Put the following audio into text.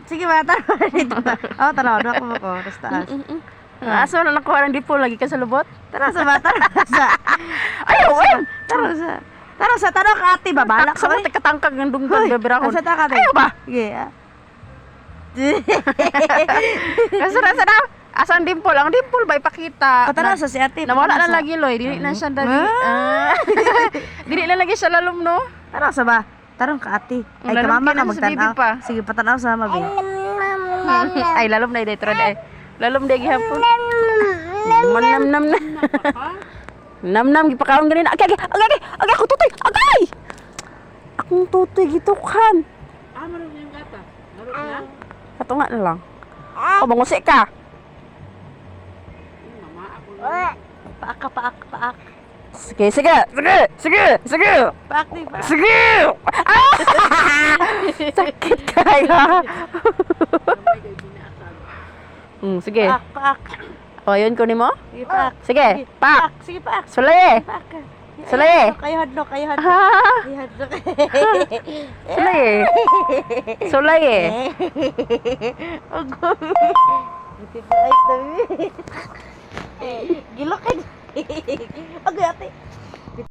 Sige ba, tara dito. Oh, tara, ako mo ko. Tapos taas. Aso na nakuha ng dipol lagi ka sa lubot. Tara sa ba, tara sa. Ayaw, ayaw. Tara sa. Tara sa, tara ka ate, babalak Sa ka. mo katangkag ng dunggan bebirahon. Asa ta ka ate? Ayaw ba? Sige. Asa na. Asa ang dimple? Ang dimple ba ipakita? Tara sa si ate. Nawala na lagi loy, dili na siya dali. Dili na lagi siya lalom no. Tara sa ba? Tarong ka ate. Ay Lalom kamama ka ka na sa bibi magtanaw. pa. Sige, patanaw sa mabi. Ay lalom na dito ay. Lalom day gihapon. Nam nam na. Nam gipakaon gani na. Agay ako tutoy. Agay. Akong tutoy gitukhan. Marunong yung gata. Marunong na? Katunga na lang. O bangusi ka. Paak. Sige. Paak di ba? Sige! Ah! Sakit kaya. Sige. Paak. O, yun kunin mo? Sige, paak. Sige, pak. Sige, paak. Sulay. Paak. Sulay. Kayo hadlok. Ah, Kayo hadlok. Sulay. Iti pa ay tabi. Gilok ka. Agay ate.